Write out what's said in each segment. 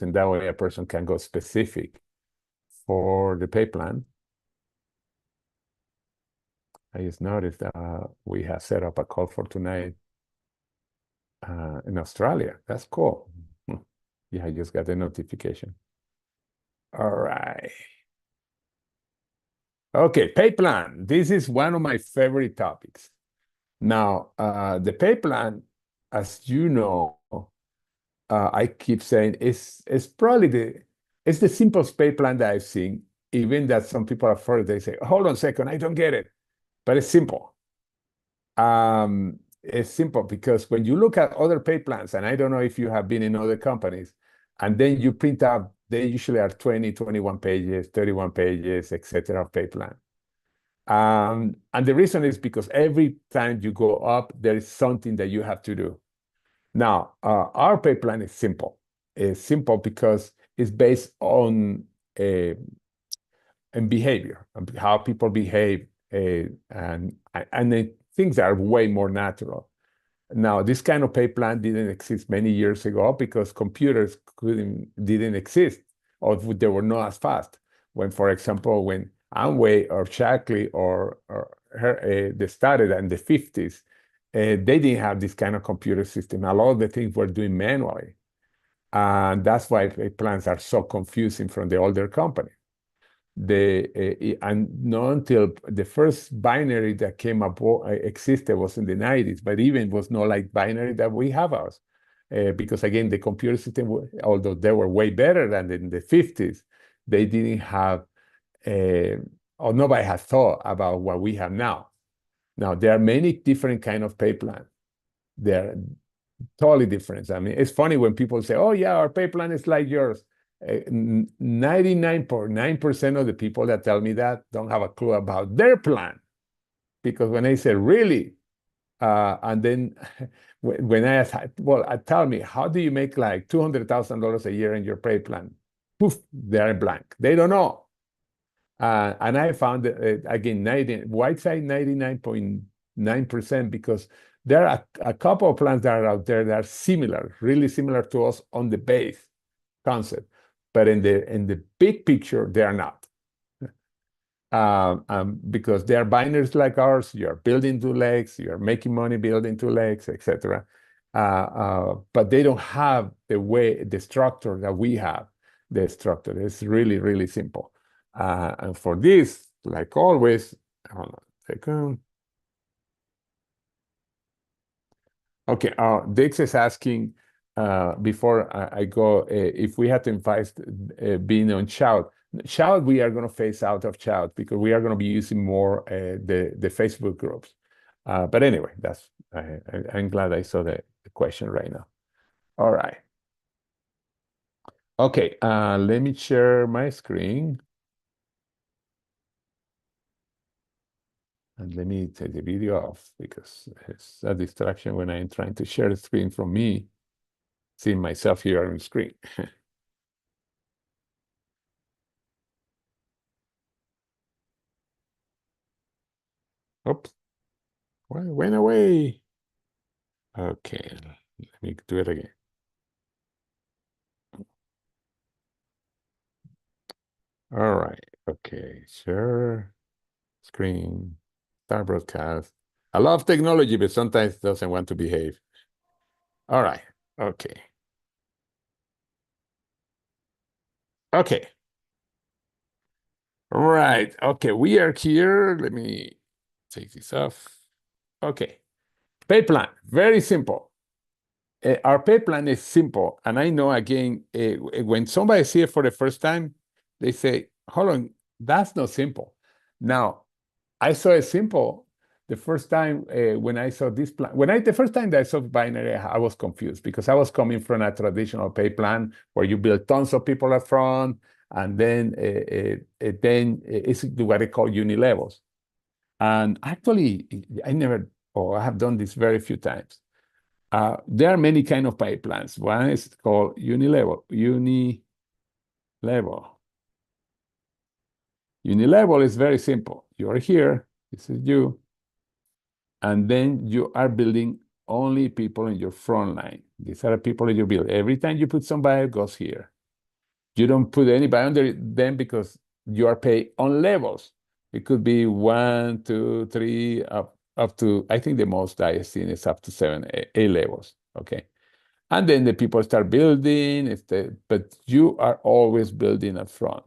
and that way a person can go specific for the pay plan. I just noticed that we have set up a call for tonight in Australia. That's cool. Yeah, I just got the notification. All right. Okay, pay plan. This is one of my favorite topics. Now, the pay plan, as you know, I keep saying it's probably it's the simplest pay plan that I've seen. Even that some people are afraid, they say, "Hold on a second, I don't get it," but it's simple. It's simple because when you look at other pay plans, and I don't know if you have been in other companies, and then you print out, they usually are 20, 21 pages, 31 pages, etc. pay plan. And the reason is because every time you go up, there is something that you have to do. Now, our pay plan is simple. It's simple because it's based on behavior, how people behave, and the things are way more natural. Now, this kind of pay plan didn't exist many years ago because computers didn't exist, or they were not as fast. When, for example, when Amway or Shackley they started in the 50s, they didn't have this kind of computer system. A lot of the things were doing manually. And that's why pay plans are so confusing from the older company. And not until the first binary that came up existed was in the 90s, but even was not like binary that we have ours. Because again, the computer system, although they were way better than in the 50s, they didn't have, or nobody has thought about what we have now. Now, there are many different kind of pay plans. They're totally different. I mean, it's funny when people say, "Oh yeah, our pay plan is like yours." 99.9% of the people that tell me that don't have a clue about their plan. Because when I say, "Really?" And then when I ask, "Well, tell me, how do you make like $200,000 a year in your pay plan?" Poof, they're blank. They don't know. And I found that, again, white side 99.9%, because there are a couple of plans that are out there that are similar, really similar to us on the base concept. But in the big picture, they are not. Because they are binaries like ours. You're building two legs, you're making money building two legs, etc. But they don't have the structure that we have. The structure is really, really simple. And for this, like always, hold on a second. Okay, Dix is asking, before I go, if we had to invite being on Shout. Shout, we are going to phase out of Shout because we are going to be using more the Facebook groups. But anyway, I'm glad I saw the question right now. All right. Okay, let me share my screen. And let me take the video off because it's a distraction when I'm trying to share the screen from me, seeing myself here on the screen. Oops, well, it went away. Okay, let me do it again. All right, okay, share screen, start broadcast. I love technology, but sometimes it doesn't want to behave. All right, okay. Okay. All right, okay, we are here. Let me take this off. Okay, pay plan, very simple. Our pay plan is simple. And I know, again, when somebody sees it for the first time, they say, "Hold on, that's not simple." Now, I saw it simple the first time when I saw this plan. The first time that I saw binary, I was confused because I was coming from a traditional pay plan where you build tons of people up front, and then it's what they call unilevels. And actually, I have done this very few times. There are many kind of pipelines. One is called unilevel. Unilevel is very simple. You are here, this is you, and then you are building only people in your front line. These are the people that you build. Every time you put somebody, it goes here. You don't put anybody under them because you are paid on levels. It could be 1, 2, 3, up to, I think the most I have seen is up to 7 A levels. Okay. And then the people start building, but you are always building up front.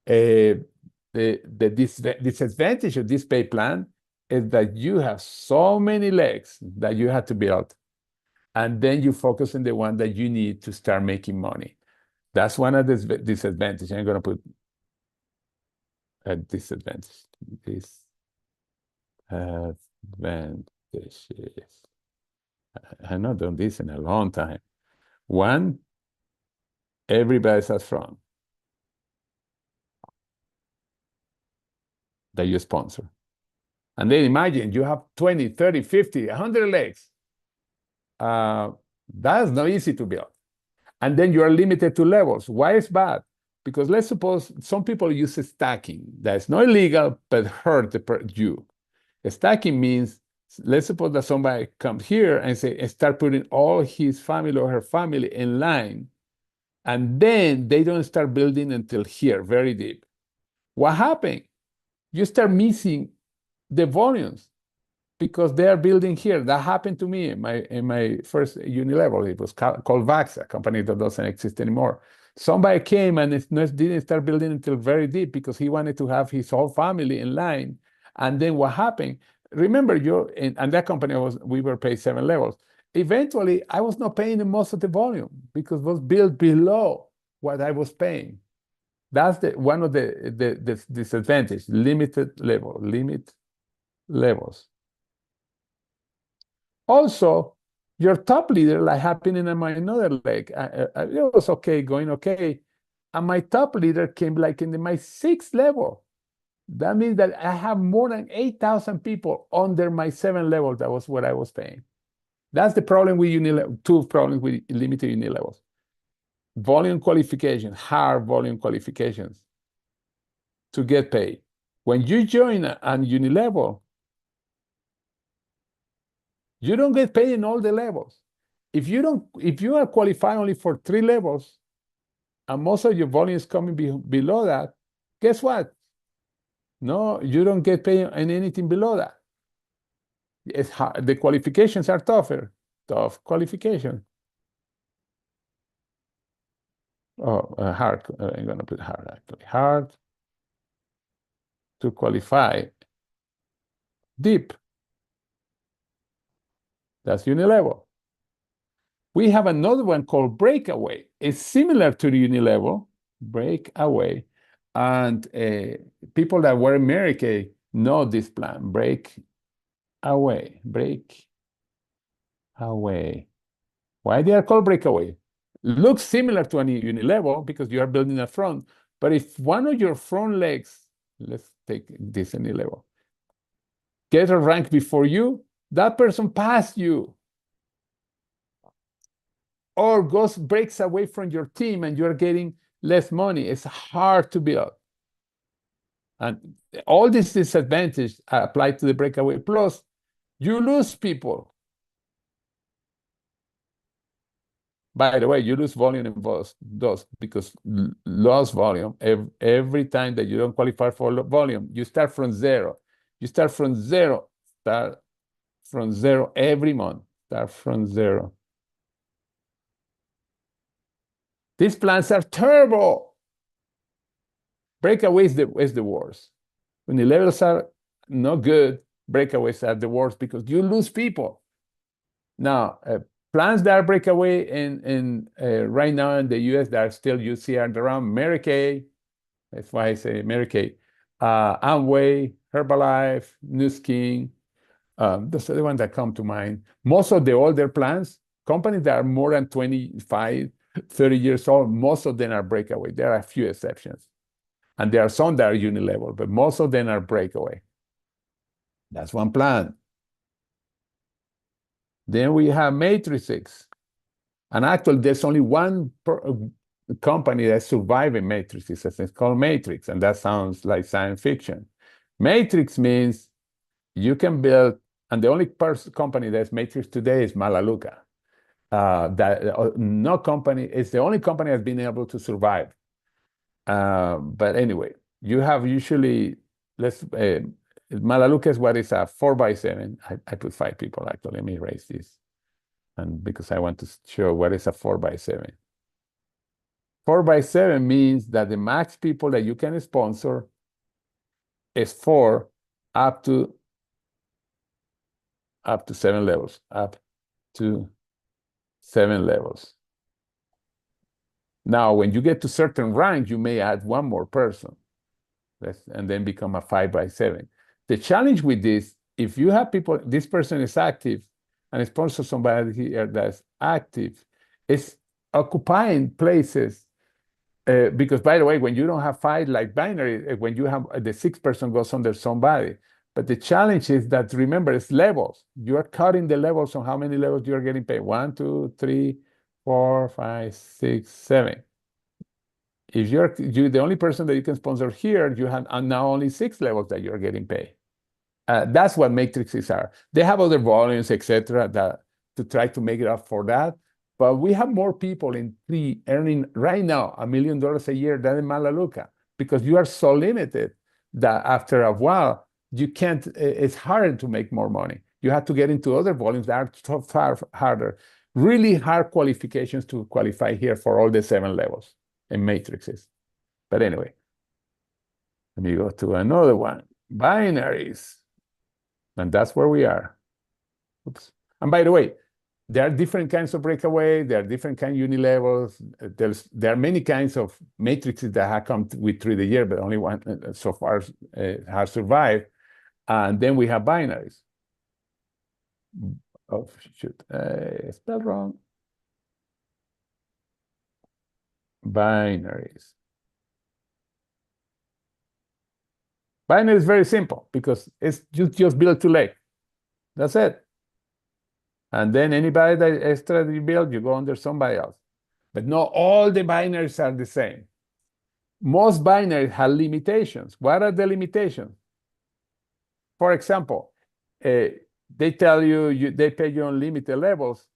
The disadvantage of this pay plan is that you have so many legs that you have to build, and then you focus on the one that you need to start making money. That's one of the disadvantages. I'm going to put a disadvantage. Disadvantages. I've not done this in a long time. One, everybody's up front that you sponsor. And then imagine you have 20, 30, 50, 100 legs. That's not easy to build. And then you are limited to levels. Why is bad? Because let's suppose some people use stacking. That's not illegal, but hurt you. Stacking means, let's suppose that somebody comes here and start putting all his family or her family in line, and then they don't start building until here, very deep. What happened? You start missing the volumes because they are building here. That happened to me in my first uni-level. It was called Vaxa, a company that doesn't exist anymore. Somebody came and didn't start building until very deep because he wanted to have his whole family in line. And then what happened? Remember, and that company we were paid 7 levels. Eventually, I was not paying most of the volume because it was built below what I was paying. That's one of the disadvantage, limit levels. Also, your top leader, like happening in my another leg, it was okay, going okay. And my top leader came like in my 6th level. That means that I have more than 8,000 people under my 7 level. That was what I was paying. That's the problem with two problems with limited uni levels. Volume qualification, hard volume qualifications to get paid. When you join a uni level, you don't get paid in all the levels. If you are qualified only for 3 levels, and most of your volume is coming below that, guess what? No, you don't get paid in anything below that. It's hard. The qualifications are tougher. Tough qualification. Oh, hard. I'm going to put hard, actually. Hard to qualify. Deep. That's uni-level. We have another one called breakaway. It's similar to the uni-level, breakaway. And people that were in America know this plan, breakaway. Why they are called breakaway? Looks similar to a uni-level because you are building a front. But if one of your front legs, let's take this uni-level, get a rank before you, that person passed you. Or breaks away from your team and you're getting less money. It's hard to build. And all these disadvantages apply to the breakaway. Plus, you lose people. By the way, you lose volume in those because lost volume, every time that you don't qualify for volume, you start from zero. You start from zero. Start from zero every month. Start from zero. These plans are terrible. Breakaway is the worst. When the levels are not good, breakaways are the worst because you lose people. Now, plans that are breakaway right now in the US that are still you see around Mary that's why I say Mary Amway, Herbalife, New Skin. Those are the ones that come to mind. Most of the older plans, companies that are more than 25, 30 years old, most of them are breakaway. There are a few exceptions. And there are some that are uni-level, but most of them are breakaway. That's one plan. Then we have matrices. And actually, there's only one company that's surviving matrices. It's called Matrix, and that sounds like science fiction. Matrix means you can build, and the only company that's Matrix today is Malaluca. that no company, it's the only company that's been able to survive. But anyway, you have usually, Malaluca is what is a 4x7. I put 5 people actually. Let me erase this. And because I want to show what is a 4x7. 4x7 means that the max people that you can sponsor is 4 up to 7 levels, up to 7 levels. Now, when you get to certain rank, you may add one more person, and then become a 5x7. The challenge with this, if you have people, this person is active, and sponsor somebody here that's active, is occupying places. Because by the way, when you don't have 5 like binary, when you have the 6th person goes under somebody. But the challenge is that, remember, it's levels. You are cutting the levels on how many levels you're getting paid. 1, 2, 3, 4, 5, 6, 7. If you're the only person that you can sponsor here, you have now only 6 levels that you're getting paid. That's what matrices are. They have other volumes, etc., that to try to make it up for that. But we have more people in 3 earning right now $1 million a year than in Malaluca, because you are so limited that after a while you can't. It's harder to make more money. You have to get into other volumes that are so far harder. Really hard qualifications to qualify here for all the 7 levels in matrices. But anyway, let me go to another one. Binaries. And that's where we are. Oops. And by the way, there are different kinds of breakaway. There are different kinds of unilevels. There are many kinds of matrices that have come with through the year, but only one so far has survived. And then we have binaries. Oh, shoot. Spelled wrong. Binaries. Binary is very simple because it's just build 2 legs. That's it. And then anybody that extra that you build, you go under somebody else. But not all the binaries are the same. Most binaries have limitations. What are the limitations? For example, they tell you they pay you on limited levels,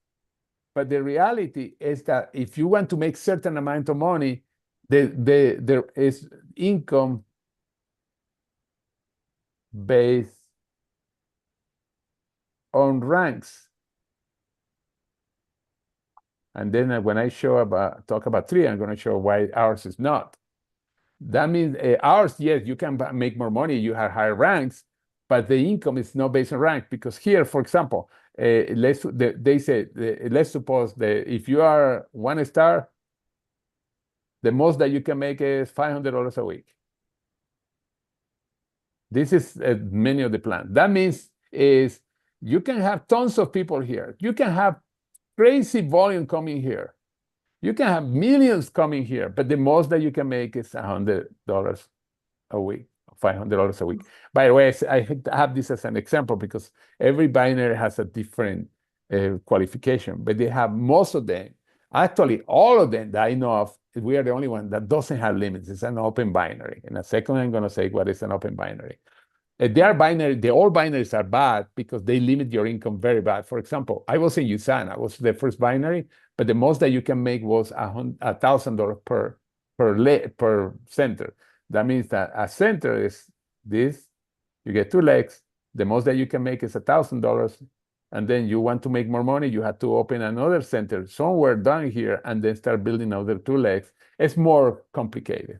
but the reality is that if you want to make certain amount of money, there is income based on ranks. And then when I talk about 3, I'm going to show why ours is not. That means ours, yes, you can make more money, you have higher ranks, but the income is not based on rank. Because here, for example, they say, let's suppose that if you are 1 star, the most that you can make is $500 a week. This is many of the plans. That means is you can have tons of people here. You can have crazy volume coming here. You can have millions coming here, but the most that you can make is $100 a week, $500 a week. By the way, I have this as an example because every binary has a different qualification, but they have most of them. Actually, all of them that I know of, we are the only one that doesn't have limits. It's an open binary. In a second, I'm going to say what is an open binary. They are binary. The all binaries are bad because they limit your income very bad. For example, I was in USAN. I was the first binary, but the most that you can make was $1,000 per center. That means that a center is this. You get 2 legs. The most that you can make is $1,000. And then you want to make more money, you have to open another center somewhere down here and then start building other 2 legs. It's more complicated.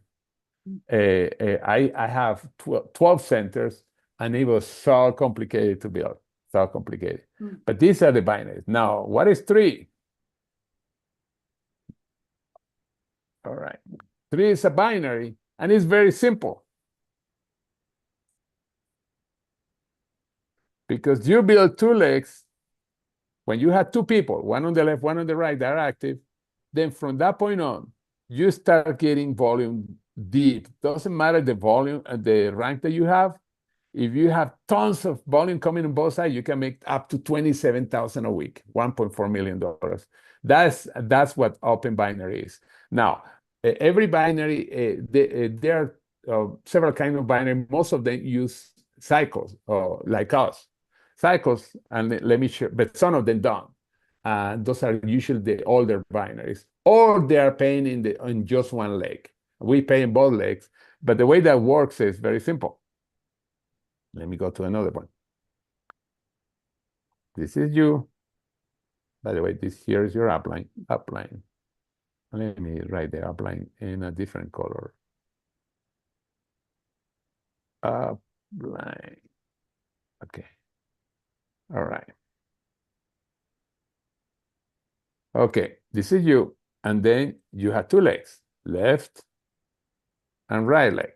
I have 12 centers, and it was so complicated to build, so complicated. But these are the binaries. Now, what is 3? All right. 3 is a binary, and it's very simple. Because you build 2 legs, when you have 2 people, one on the left, one on the right, that are active, then from that point on, you start getting volume deep. Doesn't matter the volume and the rank that you have. If you have tons of volume coming on both sides, you can make up to $27,000 a week, $1.4 million. That's what open binary is. Now, every binary, there are several kinds of binary. Most of them use cycles, like us. Cycles, and let me show, but some of them don't. those are usually the older binaries, or they are paying in just one leg. We pay in both legs, but the way that works is very simple. Let me go to another one. This is you. By the way, this here is your upline. Upline. Let me write the upline in a different color. Upline. Okay. All right. Okay, this is you. And then you have two legs, left and right leg.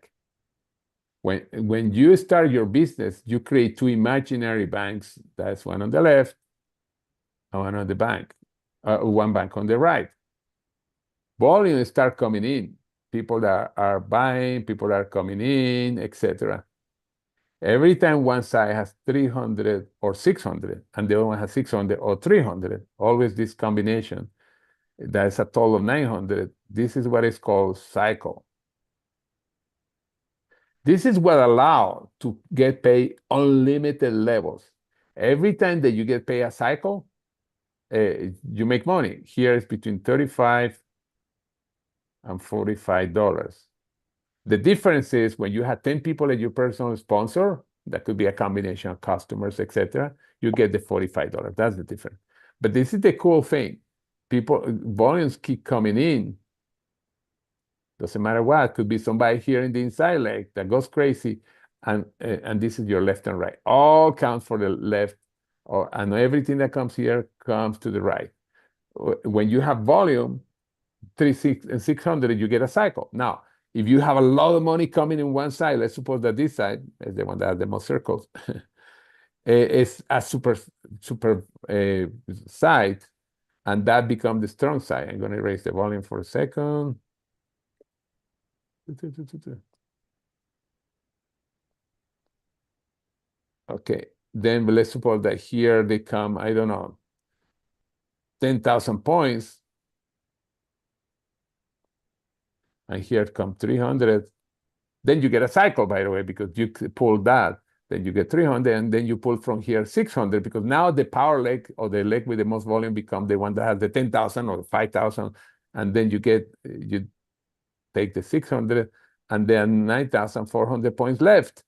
When you start your business, you create two imaginary banks. That's one on the left and one on the bank, one bank on the right. Volumes start coming in. People that are buying, people that are coming in, etc. Every time one side has 300 or 600, and the other one has 600 or 300, always this combination, that's a total of 900. This is what is called cycle. This is what allows to get paid unlimited levels. Every time that you get paid a cycle, you make money. Here is between $35 and $45. The difference is when you have 10 people as your personal sponsor, that could be a combination of customers, etc., you get the $45. That's the difference. But this is the cool thing. Volumes keep coming in. Doesn't matter what. Could be somebody here in the inside leg that goes crazy, and this is your left and right. All counts for the left, and everything that comes here comes to the right. When you have volume, 300 and 600, you get a cycle. Now, if you have a lot of money coming in one side, let's suppose that this side is the one that has the most circles, is a super side, and that becomes the strong side. I'm going to erase the volume for a second. Okay, then let's suppose that here they come, I don't know, 10,000 points. And here come 300. Then you get a cycle, by the way, because you pull that. Then you get 300, and then you pull from here 600, because now the power leg or the leg with the most volume become the one that has the 10,000 or 5,000. And then you take the 600, and then 9,400 points left.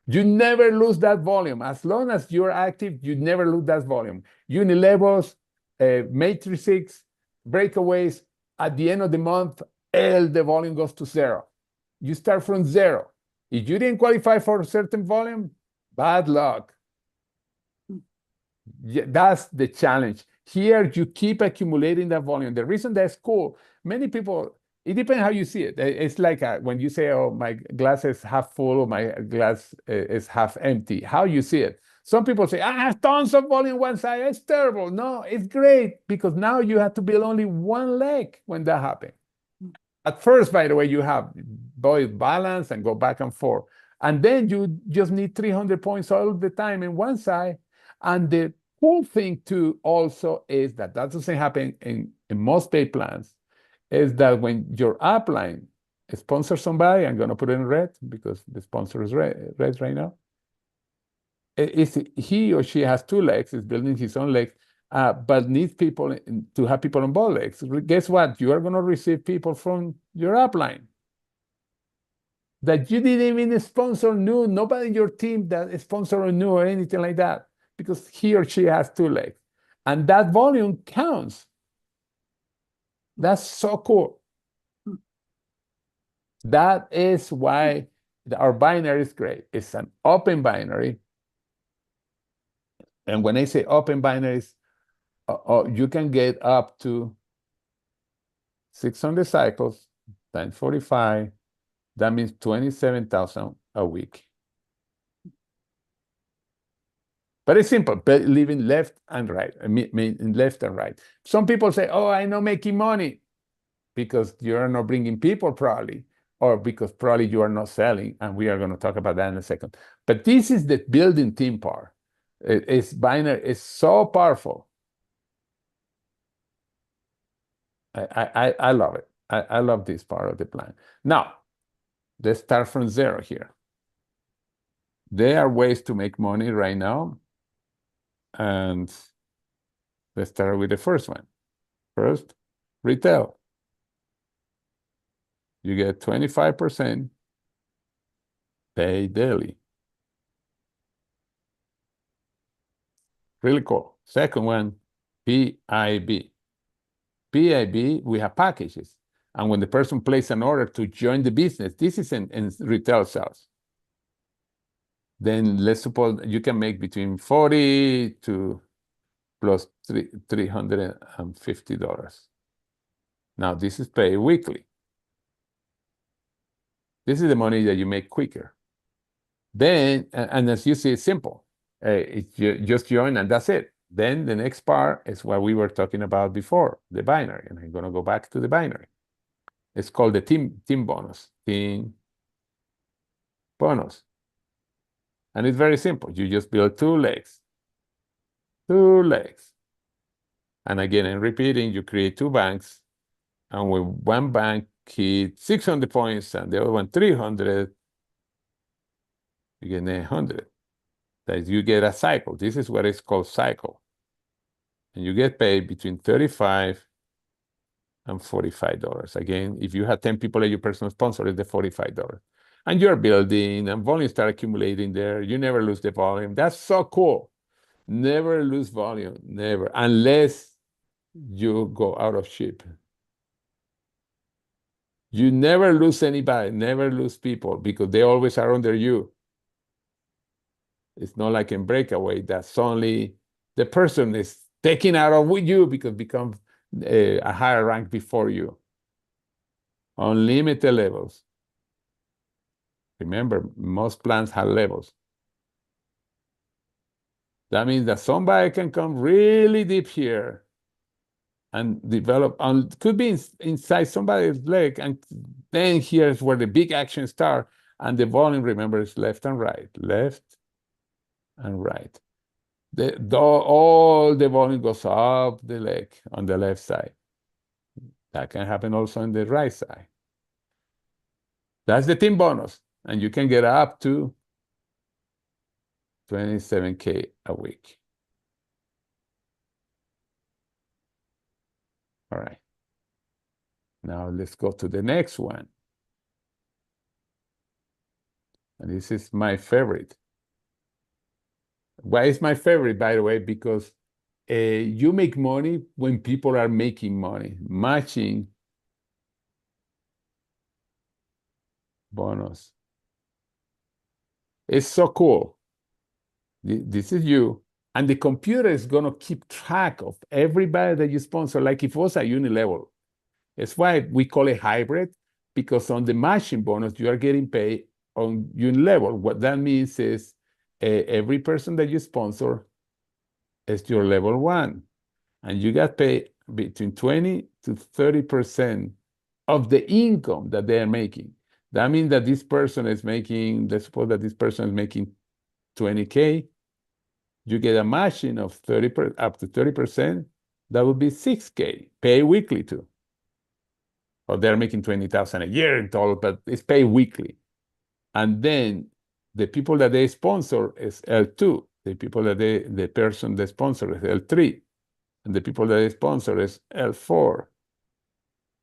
You never lose that volume. As long as you're active, you never lose that volume. Unilevels, matrices, breakaways, at the end of the month, the volume goes to zero. You start from zero. If you didn't qualify for a certain volume, bad luck. Yeah, that's the challenge. Here, you keep accumulating that volume. The reason that's cool, many people, it depends how you see it. It's like when you say, oh, my glass is half full or my glass is half empty. How you see it. Some people say, I have tons of volume one side. It's terrible. No, it's great, because now you have to build only one leg when that happens. At first, by the way, you have both balance and go back and forth. And then you just need 300 points all the time in one side. And the cool thing too also is that doesn't happen in most pay plans, is that when your upline sponsors somebody, I'm going to put it in red because the sponsor is red right now. He or she has two legs, is building his own legs, but needs people to have people on both legs. Guess what? You are going to receive people from your upline that you didn't even sponsor, knew, nobody in your team that sponsor or knew or anything like that, because he or she has two legs. And that volume counts. That's so cool. That is why our binary is great. It's an open binary. And when I say open binaries, you can get up to 600 cycles times 45. That means 27,000 a week. But it's simple, living left and right, left and right. Some people say, oh, I'm not making money, because you're not bringing people probably, or because probably you are not selling, and we are going to talk about that in a second. But this is the building team part. It's binary. It's so powerful. I love it. I love this part of the plan. Now, let's start from zero here. There are ways to make money right now. And Let's start with the first one. First, retail. You get 25% pay daily. Really cool. Second one, PIB. PIB, we have packages. And when the person places an order to join the business, this is in retail sales. Then let's suppose you can make between 40 to plus $350. Now, this is paid weekly. This is the money that you make quicker. Then, and as you see, it's simple. You just join and that's it. Then the next part is what we were talking about before, the binary. And I'm going to go back to the binary. It's called the team bonus. Team bonus. And it's very simple. You just build two legs. Two legs. And again, I'm repeating, you create two banks. And when one bank hits 600 points and the other one 300, you get 900. That is, you get a cycle. This is what is called cycle. And you get paid between $35 and $45. Again, if you have 10 people as your personal sponsor, it's the $45. And you're building and volume start accumulating there. You never lose the volume. That's so cool. Never lose volume, never, unless you go out of ship. You never lose anybody, never lose people, because they always are under you. It's not like in breakaway that suddenly the person is taken out of with you because becomes a higher rank before you. Unlimited levels. Remember, most plans have levels. That means that somebody can come really deep here and develop, could be inside somebody's leg, and then here's where the big action starts, and the volume, remember, is left and right, left and right. All the volume goes up the leg on the left side. That can happen also on the right side. That's the team bonus, and you can get up to $27K a week. All right. Now let's go to the next one. And this is my favorite. Why is my favorite, by the way? Because you make money when people are making money. Matching bonus. It's so cool. This is you. And the computer is going to keep track of everybody that you sponsor, like if it was a unilevel. That's why we call it hybrid, because on the matching bonus, you are getting paid on unilevel. What that means is every person that you sponsor is your level one. And you got paid between 20 to 30% of the income that they are making. That means that this person is making, let's suppose that this person is making 20K. You get a matching of up to 30%. That would be 6K, pay weekly too. Or they're making 20,000 a year in total, but it's paid weekly. And then the people that they sponsor is L2. The person they sponsor is L3. And the people that they sponsor is L4.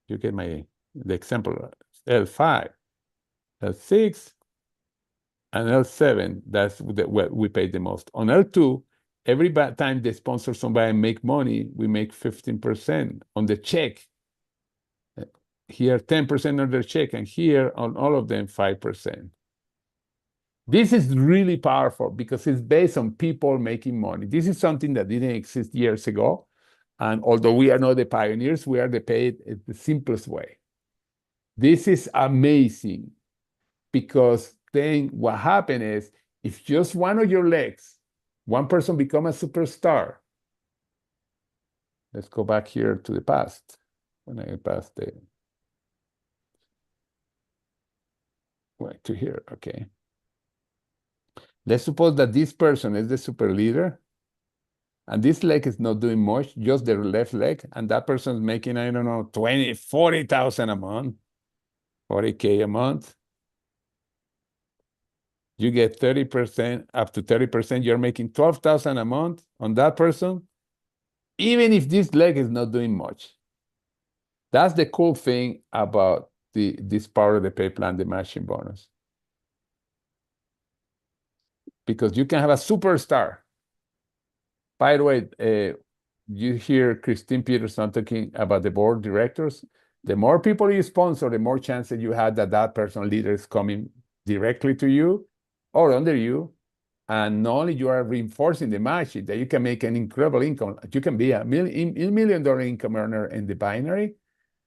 You get the example, L5, L6, and L7. That's what we pay the most. On L2, every time they sponsor somebody and make money, we make 15% on the check. Here, 10% on their check, and here on all of them, 5%. This is really powerful because it's based on people making money. This is something that didn't exist years ago. And although we are not the pioneers, we are the paid the simplest way. This is amazing because then what happened is if just one of your legs, one person become a superstar. Let's go back here to the past. When I passed the right to here, okay. Let's suppose that this person is the super leader, and this leg is not doing much, just the left leg, and that person is making, I don't know, 40,000 a month, 40K a month. You get 30%, up to 30%, you're making 12,000 a month on that person. even if this leg is not doing much. That's the cool thing about this part of the pay plan, the matching bonus. Because you can have a superstar. By the way, you hear Christine Peterson talking about the board directors. The more people you sponsor, the more chances you have that that person leader is coming directly to you or under you. And not only you are reinforcing the match, that you can make an incredible income. You can be $1 million income earner in the binary,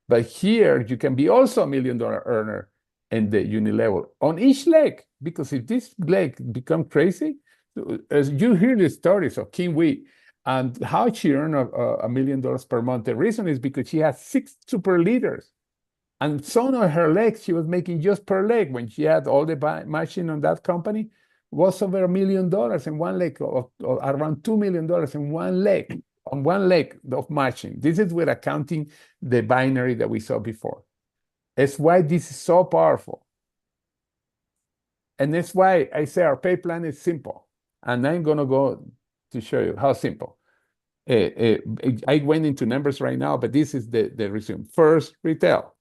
but here you can be also $1 million earner in the uni level on each leg. Because if this leg become crazy, as you hear the stories of Kim Wee and how she earned $1 million per month, the reason is because she has 6 super leaders. And some of her legs she was making just per leg when she had all the matching on that company was over $1 million in one leg, or around $2 million in one leg, on one leg of matching. This is with accounting the binary that we saw before. It's why this is so powerful. And that's why I say our pay plan is simple. And I'm going to go to show you how simple. I went into numbers right now, but this is the resume. First, retail,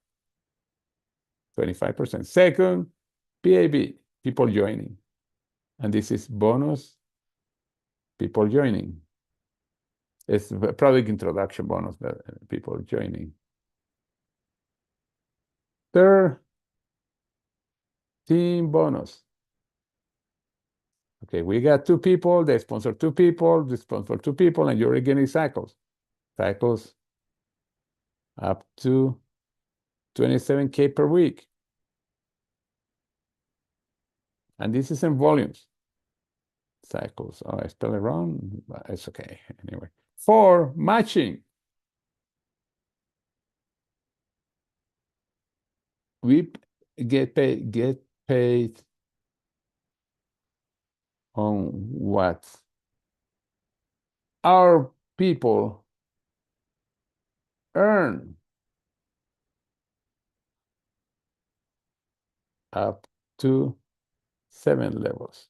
25%. Second, PAB, people joining. And this is bonus, people joining. It's a product introduction bonus, but people joining. Third, team bonus. Okay, we got 2 people, they sponsor 2 people, they sponsor 2 people, and you're getting cycles. Cycles up to 27K per week. And this is in volumes. Cycles. Oh, I spelled it wrong, but it's okay. Anyway, 4, matching. We get paid on what? Our people earn up to 7 levels.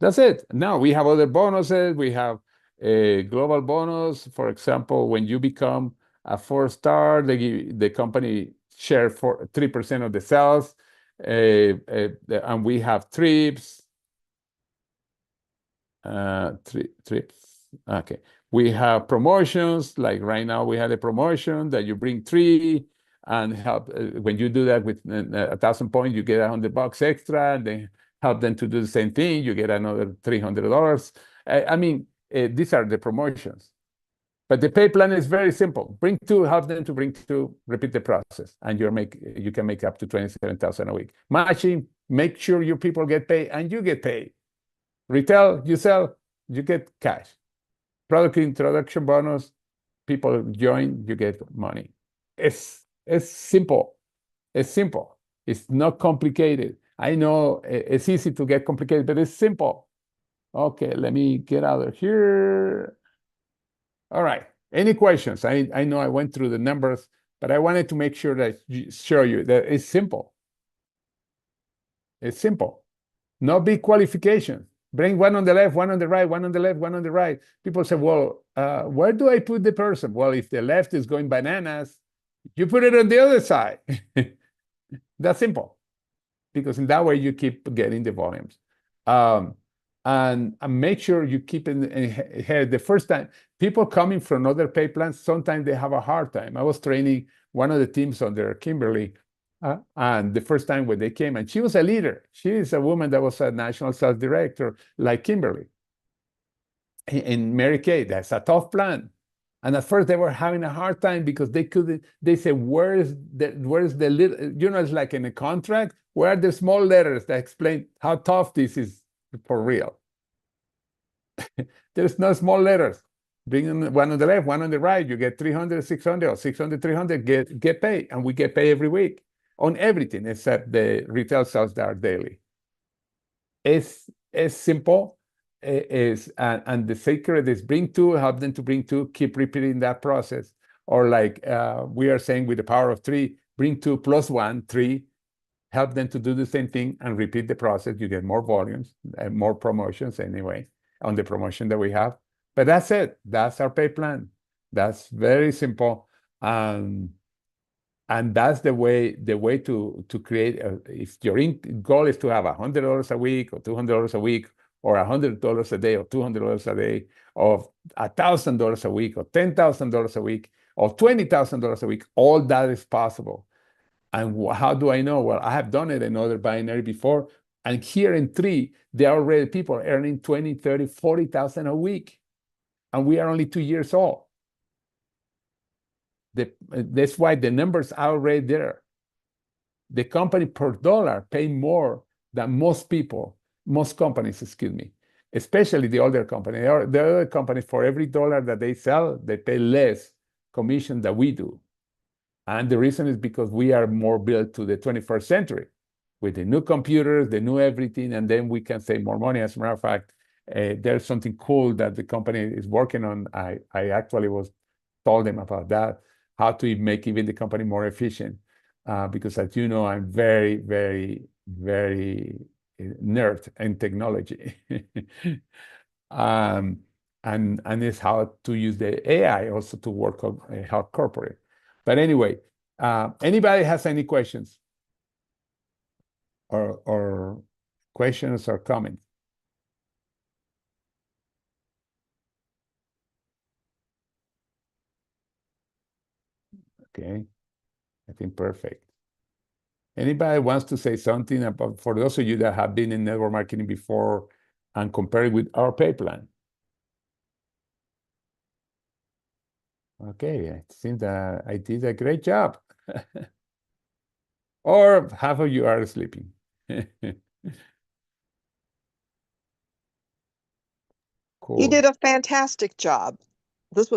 That's it. Now we have other bonuses. We have a global bonus. For example, when you become a 4-star, the company share for 3% of the sales. And we have trips. Trips. Okay. We have promotions. Like right now, we had a promotion that you bring 3 and help. When you do that with 1,000 points, you get $100 extra. And then help them to do the same thing. You get another $300. I mean, these are the promotions. But the pay plan is very simple. Bring 2, help them to bring 2, repeat the process, and you can make up to $27,000 a week. Matching, make sure your people get paid and you get paid. Retail, you sell, you get cash. Product introduction bonus, people join, you get money. It's simple. It's simple. It's not complicated. I know it's easy to get complicated, but it's simple. Okay, let me get out of here. All right. Any questions? I know I went through the numbers, but I wanted to make sure that show you that it's simple. It's simple. No big qualification. Bring 1 on the left, 1 on the right, 1 on the left, 1 on the right. People say, well, where do I put the person? Well, if the left is going bananas, you put it on the other side. That's simple. Because in that way, you keep getting the volumes. And make sure you keep in head the first time. People coming from other pay plans, sometimes they have a hard time. I was training one of the teams under Kimberly, and the first time when they came, and she was a leader. She is a woman that was a national sales director like Kimberly. In Mary Kay, that's a tough plan. And at first they were having a hard time because they couldn't, they said, where's the little, you know, it's like in a contract, where are the small letters that explain how tough this is for real? There's no small letters. Bring 1 on the left, 1 on the right, you get 300, 600, or 600, 300, get paid. And we get paid every week on everything except the retail sales that are daily. It's simple. And the secret is bring 2, help them to bring 2, keep repeating that process. Or like we are saying with the power of 3, bring 2 plus 1, 3, help them to do the same thing and repeat the process. You get more volumes and more promotions anyway. on the promotion that we have. But that's it. That's our pay plan. That's very simple. And that's the way to create if your goal is to have $100 a week or $200 a week or $100 a day or $200 a day or $1,000 a week or $10,000 a week or $20,000 a week, all that is possible. And how do I know? Well, I have done it in other binary before. And here in 3, there are already people earning 20, 30, 40,000 a week. And we are only 2 years old. That's why the numbers are already there. The company per dollar pay more than most companies, especially the older company. The other companies, for every dollar that they sell, they pay less commission than we do. And the reason is because we are more built to the 21st century with the new computers, the new everything, and then we can save more money. As a matter of fact, there's something cool that the company is working on. I actually told them about that, how to make even the company more efficient. Because as you know, I'm very, very, very nerd in technology. And it's how to use the AI also to work on help corporate. But anyway, anybody has any questions or questions or comments? Okay, I think perfect. Anybody wants to say something about, for those of you that have been in network marketing before and compare it with our pay plan? Okay, it seems that I did a great job. Or half of you are sleeping. Cool. You did a fantastic job. This was